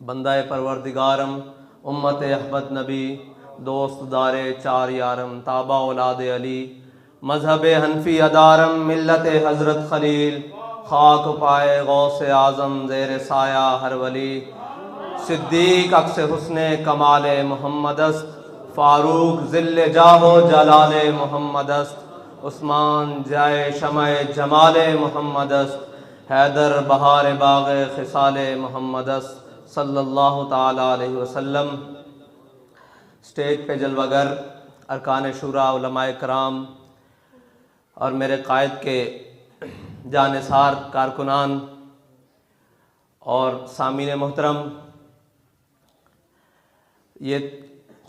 بندہ پروردگارم، امت احمد نبی، دوست دار چار یارم، تابع اولاد علی، مذہب حنفی ادارم، ملت حضرت خلیل، خاک پائے غوث اعظم، زیر سایہ ہر ولی، صدیق عکس حسن کمال محمد است، فاروق ذل جاہ و جلال محمد است، عثمان جائے شمع جمال محمد است، حیدر بہار باغ خصال محمد است صلی اللہ تعالی علیہ وسلم۔ اسٹیج پہ جلوہ گر، ارکان شورا، علماء کرام اور میرے قائد کے جانثار کارکنان اور سامعین محترم، یہ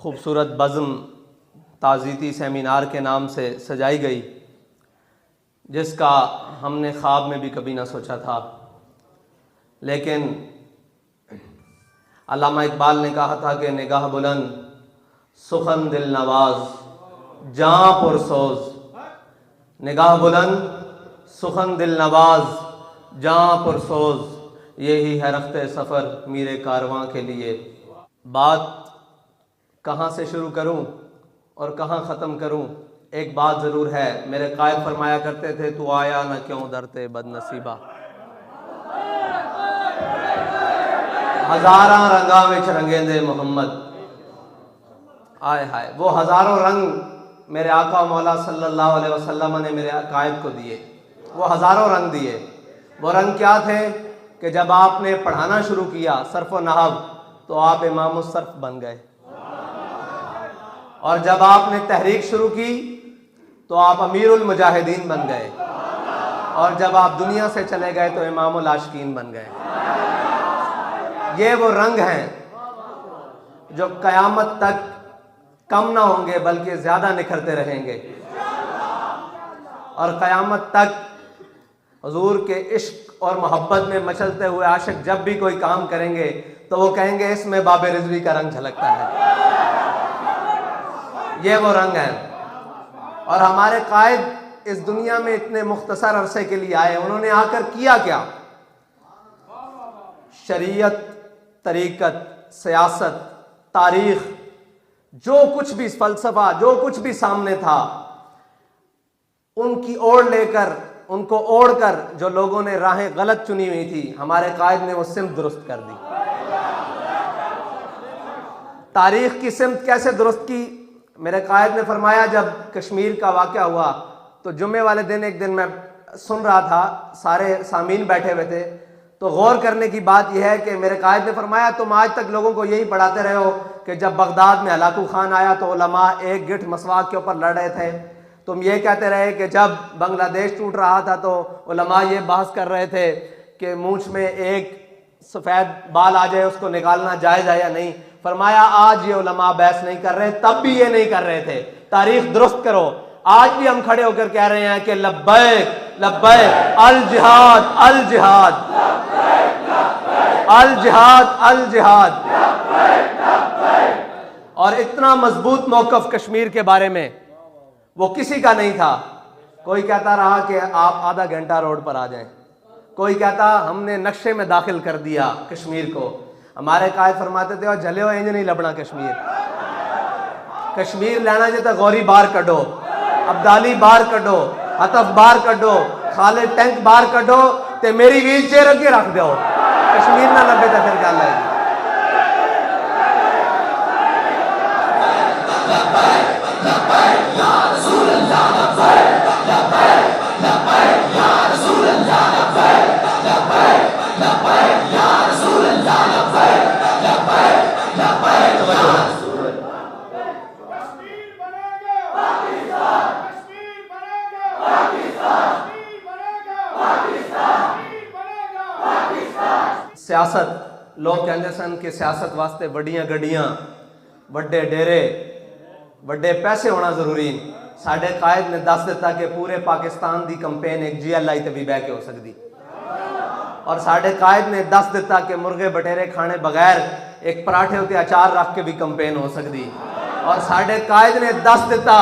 خوبصورت بزم تعزیتی سیمینار کے نام سے سجائی گئی، جس کا ہم نے خواب میں بھی کبھی نہ سوچا تھا، لیکن علامہ اقبال نے کہا تھا کہ نگاہ بلند، سخن دل نواز، جاں پرسوز، نگاہ بلند، سخن دل نواز، جاں پرسوز، یہی ہے رخت سفر میرے کارواں کے لیے۔ بات کہاں سے شروع کروں اور کہاں ختم کروں؟ ایک بات ضرور ہے، میرے قائد فرمایا کرتے تھے، تو آیا نہ کیوں درتے بد نصیبہ، ہزاراں رنگاں وچ رنگیندے محمد۔ آئے ہائے، وہ ہزاروں رنگ میرے آقا مولا صلی اللہ علیہ وسلم نے میرے قائد کو دیے، وہ ہزاروں رنگ دیے۔ وہ رنگ کیا تھے کہ جب آپ نے پڑھانا شروع کیا صرف و نحو تو آپ امام الصرف بن گئے، اور جب آپ نے تحریک شروع کی تو آپ امیر المجاہدین بن گئے، اور جب آپ دنیا سے چلے گئے تو امام العاشقین بن گئے۔ یہ وہ رنگ ہیں جو قیامت تک کم نہ ہوں گے بلکہ زیادہ نکھرتے رہیں گے، اور قیامت تک حضور کے عشق اور محبت میں مچلتے ہوئے عاشق جب بھی کوئی کام کریں گے تو وہ کہیں گے اس میں باب رضوی کا رنگ جھلکتا ہے۔ یہ وہ رنگ ہیں، اور ہمارے قائد اس دنیا میں اتنے مختصر عرصے کے لیے آئے، انہوں نے آ کر کیا کیا؟ شریعت، طریقت، سیاست، تاریخ، جو کچھ بھی فلسفہ، جو کچھ بھی سامنے تھا، ان کی اوڑ لے کر، ان کو اوڑ کر جو لوگوں نے راہیں غلط چنی ہوئی تھی، ہمارے قائد نے وہ سمت درست کر دی۔ تاریخ کی سمت کیسے درست کی؟ میرے قائد نے فرمایا، جب کشمیر کا واقعہ ہوا تو جمعے والے دن ایک دن میں سن رہا تھا، سارے سامعین بیٹھے ہوئے تھے، تو غور کرنے کی بات یہ ہے کہ میرے قائد نے فرمایا، تم آج تک لوگوں کو یہی پڑھاتے رہے ہو کہ جب بغداد میں ہلاکو خان آیا تو علماء ایک گٹھ مسواک کے اوپر لڑ رہے تھے، تم یہ کہتے رہے کہ جب بنگلہ دیش ٹوٹ رہا تھا تو علماء یہ بحث کر رہے تھے کہ مونچھ میں ایک سفید بال آ جائے اس کو نکالنا جائز ہے یا نہیں۔ فرمایا آج یہ علماء بحث نہیں کر رہے، تب بھی یہ نہیں کر رہے تھے، تاریخ درست کرو۔ آج بھی ہم کھڑے ہو کر کہہ رہے ہیں کہ لبیک لبیک الجہاد الجہاد الجہاد الجہاد، اور اتنا مضبوط موقف کشمیر کے بارے میں وہ کسی کا نہیں تھا۔ کوئی کہتا رہا کہ آپ آدھا گھنٹہ روڈ پر آ جائیں، کوئی کہتا ہم نے نقشے میں داخل کر دیا کشمیر کو۔ ہمارے قائد فرماتے تھے، اور جھلے ہو انج نہیں لبنا کشمیر، کشمیر لینا جاتا غوری بار کڈو، عبدالی بار کڈو، عطف بار کڈو، خالد ٹینک بار کڈو تے میری ویل چیئر اگے رکھ دیو، کشمیر نہ لبے تو پھر گل ہے۔ سیاست، لوگ کہندے سن کہ سیاست واسطے وڈیاں گڈیاں، وڈے ڈیرے، وڈے پیسے ہونا ضروری۔ ساڈے قائد نے دس دیتا کہ پورے پاکستان دی کمپین ایک جی ایل آئی تے بھی بہ کے ہو سکتی، اور ساڈے قائد نے دس دیتا کہ مرغے بٹیرے کھانے بغیر ایک پراٹھے ہوتے اچار رکھ کے بھی کمپین ہو سکتی، اور ساڈے قائد نے دس دیتا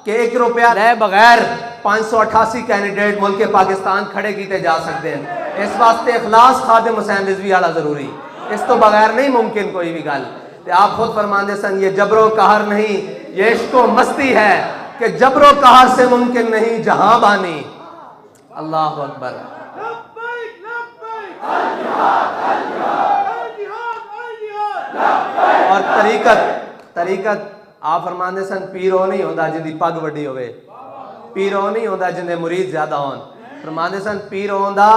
کہ 1 روپیہ لے بغیر 588 کینڈیڈیٹ ملک پاکستان کھڑے کیتے جا سکتے ہیں۔ اس واسطے اخلاص خادم حسین رضوی والا ضروری۔ اس تو بغیر نہیں ممکن کوئی بھی گل. تے آپ خود فرماندے سن یہ جبر و قہر نہیں, یہ عشق و مستی ہے کہ جبر و قہر سے ممکن نہیں جہاں بانی. اللہ اکبر. اور طریقت آپ فرماندے سن پیرو نہیں ہوندا جن دی پگ وڈی ہوئے, پیرو نہیں ہوندا جن دے مرید زیادہ ہون. فرماندے سن پیر ہوندا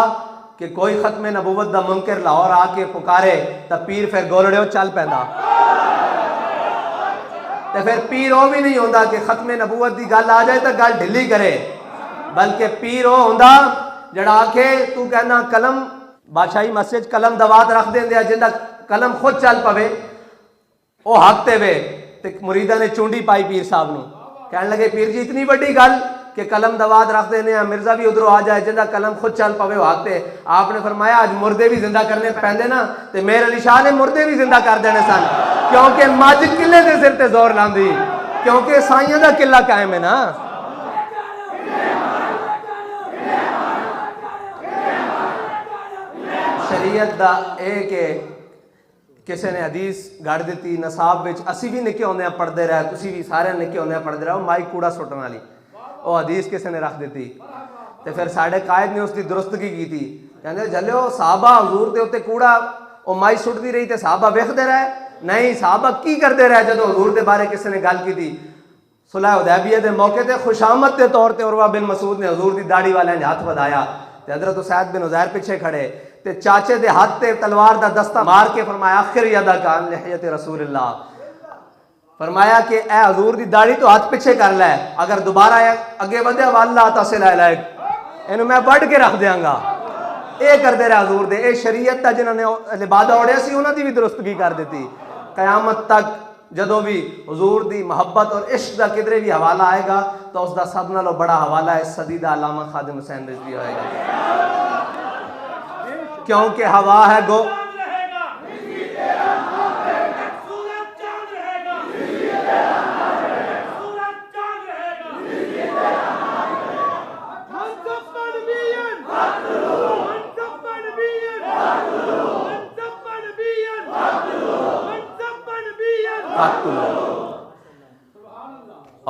کہ کوئی ختم نبوت دا منکر لاہور آ کے پکارے تا پیر پھر گولڑیو چل پیندا. تے پھر پیر وہ بھی نہیں ہوندا کہ ختم نبوت دی گل آ جائے تا گل ڈھلی کرے, بلکہ پیر وہ ہوندا جڑا آکھے تو کہنا قلم بادشاہی مسجد قلم دوات رکھ دیں دیا جنہ قلم خود چل پوے وہ حق تے وے. تے مریدہ نے چونڈی پائی پیر صاحب نو, کہنے لگے پیر جی اتنی بڑی گل کہ قلم دوات رکھ دینے ہیں, مرزا بھی ادھر آ جائے جنہ قلم خود چل پوے وہ حق تے. آپ نے فرمایا آج مردے بھی زندہ کرنے پہندے نا, تے میر علی شاہ نے مردے بھی زندہ کر دینے سن, کیونکہ مجھ قلعے دے سر تے زور لاندی, کیونکہ سائیاں دا قلعہ قائم ہے نا. شریعت دا اے کہ کسی نے حدیث گڑ دیتی نصاب وچ, اسی بھی نکے ہوندے ہیں پڑھدے رہے, تسی بھی سارے نکے ہوندے ہیں پڑھدے رہے, وہ مائی کوڑا سٹن والی وہ حدیث کسی نے رکھ دیتی. تے پھر ساڈے قائد نے اس دی درستگی کی تھی, کہندے جھلیو صحابہ حضور دے اوتے کوڑا وہ مائی سٹدی رہی تے صحابہ ویکھدے رہے, نہیں صحابہ کی کردے رہے جدوں حضور دے بارے کسی نے گل کی تھی. صلح حدیبیہ دے موقع تے خوشامد دے طور تے عروہ بن مسعود نے حضور دی داڑھی والے نے ہاتھ ودایا, تے حضرت اسید بن عزیر پیچھے کھڑے تے چاچے دے ہاتھ تے تلوار دا دستہ مار کے فرمایا آخر یدک عن لحیت رسول اللہ, فرمایا کہ اے حضور دی داڑھی تو ہاتھ پیچھے کر لے, اگر دوبارہ اگے ودے واللہ تصل الیک اینو میں بڑھ کے رکھ دیاں گا. اے کر دے رہا حضور دے, اے شریعت تا جنہوں نے لبادہ اوڑیا سی انہاں دی بھی درستگی کر دیتی. قیامت تک جدوں بھی حضور دی محبت اور عشق دا کدرے بھی حوالہ آئے گا تو اس دا سب نالوں بڑا حوالہ اس صدی دا علامہ خادم حسین رضوی ہوئے گا, کیونکہ ہوا ہے گو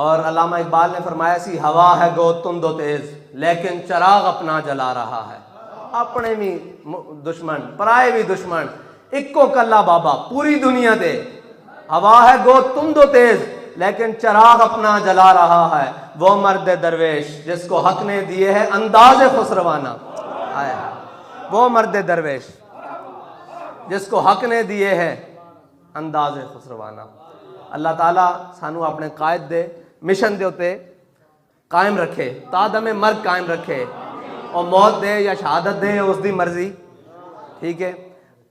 اور علامہ اقبال نے فرمایا سی ہوا ہے گو تند و تیز لیکن چراغ اپنا جلا رہا ہے. اپنے بھی دشمن پرائے بھی دشمن اکو کلا بابا پوری دنیا دے, ہوا ہے گو تند و تیز لیکن چراغ اپنا جلا رہا ہے. وہ مرد درویش جس کو حق نے دیے ہے انداز خسروانہ, وہ مرد درویش جس کو حق نے دیے ہے انداز خسروانہ. اللہ تعالیٰ سانو اپنے قائد دے مشن دے ہوتے قائم رکھے, تا دم مرگ قائم رکھے, اور موت دے یا شہادت دے اس دی مرضی. ٹھیک ہے,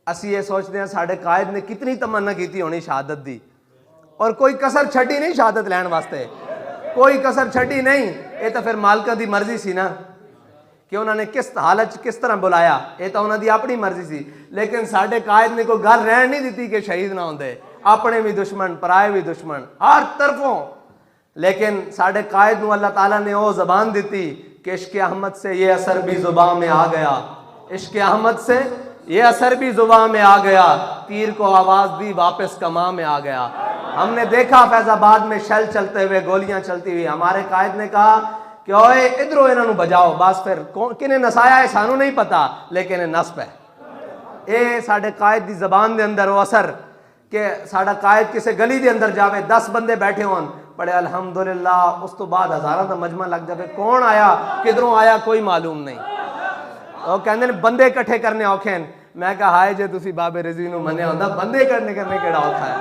اسی یہ سوچتے ہیں ساڑھے قائد نے کتنی تمنا کیتی ہونی شہادت دی, اور کوئی کسر چھٹی نہیں شہادت لین واسطے, کوئی کسر چھٹی نہیں. یہ تو پھر مالکہ دی مرضی سی نا کہ انہوں نے کس حالت کس طرح بلایا, یہ تو انہوں دی اپنی مرضی سی. لیکن ساڑھے قائد نے کوئی گل رہن نہیں دیتی کہ شہید نہ ہوندے, اپنے بھی دشمن پرائے بھی دشمن ہر طرفوں. لیکن ساڑھے قائد نو اللہ تعالیٰ نے وہ زبان دیتی کہ عشق احمد سے یہ اثر بھی زبان میں آ گیا, عشق احمد سے یہ اثر بھی زبان میں آ گیا, تیر کو آواز دی واپس کماں میں آ گیا. ہم نے دیکھا فیض آباد میں شیل چلتے ہوئے گولیاں چلتی ہوئی, ہمارے قائد نے کہا کہ اوئے ادھروں انہوں نے بجاؤ, بس پھر کنہیں نسایا ہے سانو نہیں پتا لیکن نصب ہے. اے ساڑھے قائد دی زبان دے اندر وہ اثر کہ ساڑھا قائد کسے گلی دے اندر جاوے 10 بندے بیٹھے ہون پڑھے الحمدللہ, اس تو بعد ہزارہ دا مجمع لگ جاوے, کون آیا کدھروں آیا کوئی معلوم نہیں. وہ کہندے نے بندے کٹھے کرنے اوکھے ہیں. میں کہا ہائے جے تسی بابے رضوی نو منیا ہوندا بندے کرنے کیڑا اوکھا ہے.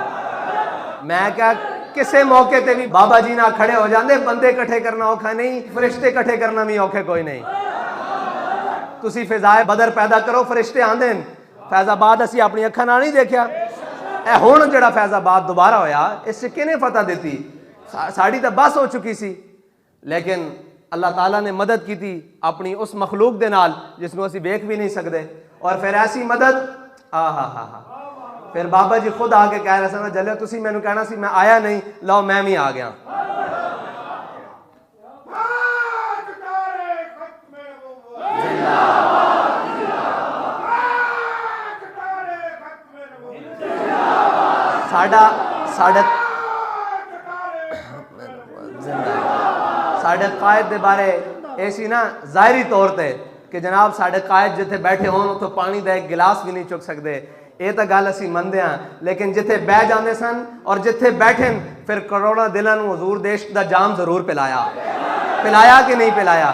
میں کہا کسے موقع تے بھی بابا جی نہ کھڑے ہو جاندے, بندے کٹھے کرنا اوکھا نہیں, فرشتے کٹھے کرنا بھی اوکھے کوئی نہیں. تسی فضائے بدر پیدا کرو, فرشتے آندے ہیں. فیض آباد اسی اپنی اکھاں نال نہیں دیکھیا, اے ہن جڑا فیض آباد دوبارہ ہویا اس سے کنے فتح دیتی, ساڑی تو بس ہو چکی سی. لیکن اللہ تعالیٰ نے مدد کی تھی اپنی اس مخلوق دے نال جس کو اسی دیکھ بھی نہیں سکتے, اور پھر ایسی مدد پھر بابا جی خود آ کے کہہ رہے سن جلے تسی میں نے کہنا سی میں آیا نہیں, لو میں بھی آ گیا. ساڈے قائد دے بارے ایسی نا ظاہری طور تے کہ جناب ساڈے قائد جتھے بیٹھے ہون تو پانی دا ایک گلاس بھی نہیں چک سکتے، یہ تو گل اسی مندے ہاں، لیکن جتھے بہ جاندے سن اور جتھے بیٹھن پھر کروڑاں دلاں نوں حضور دے عشق دا جام ضرور پلایا کہ نہیں پلایا؟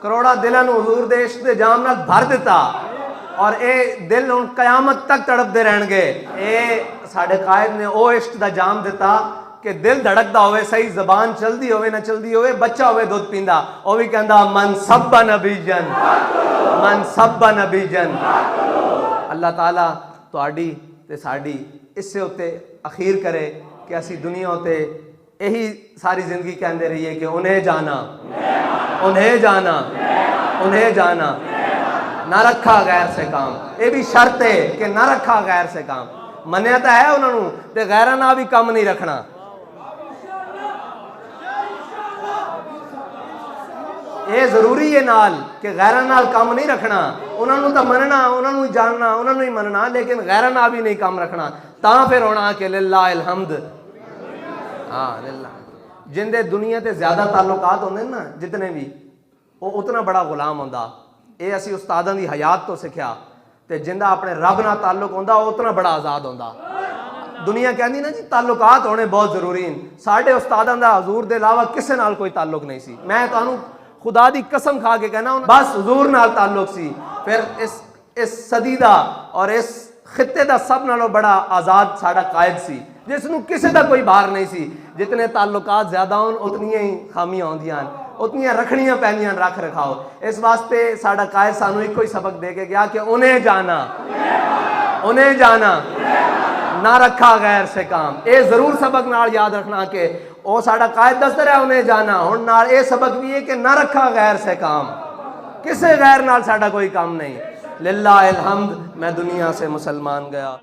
کروڑا دلاں نوں حضور دے عشق دے جام نال بھر دیتا، اور اے دل ہن قیامت تک تڑپ دے رہن گے۔ اے ساڈے قائد نے او عشق دا جام دیتا کہ دل دھڑکدا ہوئے، صحیح زبان چلدی ہوئے نہ چلدی ہوئے، بچہ ہوئے دودھ پیندا، او بھی کہندا من سب نبی جن، من سب نبی جن۔ اللہ تعالیٰ تہاڈی تے ساڈی اس سے اتے اخیر کرے کہ اسی دنیا اتے یہی ساری زندگی کہندے رہیے کہ انہیں جانا، انہیں جانا، انہیں جانا، نہ رکھا غیر سے کام۔ یہ بھی شرط ہے کہ نہ رکھا غیر سے کام، منیا تو ہے انہوں نے تے غیرہ نہ بھی کام نہیں رکھنا۔ یہ ضروری ہے نال کہ غیرہ نال کام نہیں رکھنا، انہوں نے تو مننا، انہوں نے جاننا، انہوں نے مننا، لیکن غیرہ نہ بھی نہیں کام رکھنا۔ تاں پھر ہونا کہ للہ الحمد، ہاں للہ۔ جن دے دنیا تے زیادہ تعلقات ہوندے نا جتنے بھی، وہ اتنا بڑا غلام ہوندا۔ اے اسی استاداں دی حیات تو سکھیا، تے جندا اپنے رب نال تعلق ہوندا وہ اتنا بڑا آزاد ہوندا۔ دنیا کہندی نا جی تعلقات ہونے بہت ضروری ہیں، ساڈے استاداں دا حضور دے علاوہ کسے نال کوئی تعلق نہیں سی۔ میں تانوں خدا دی قسم کھا کے کہنا بس حضور نال تعلق سی۔ پھر اس صدی دا اور اس خطے دا سب نالوں بڑا آزاد ساڈا قائد سی، جس نوں کسے دا کوئی بار نہیں سی۔ جتنے تعلقات زیادہ ہون اتنی ہی خامیاں ہوندیاں، اتنی رکھنیاں پینیاں رکھ رکھاؤ۔ اس واسطے ساڈا قائد سانوں ایک کوئی سبق دے کے گیا کہ انہیں جانا، انہیں جانا، نہ رکھا غیر سے کام۔ اے ضرور سبق نال یاد رکھنا کہ او ساڈا قائد دستا رہا انہیں جانا، ہن نال اے سبق بھی ہے کہ نہ رکھا غیر سے کام، کسے غیر نال ساڈا کوئی کام نہیں۔ للہ الحمد، میں دنیا سے مسلمان گیا۔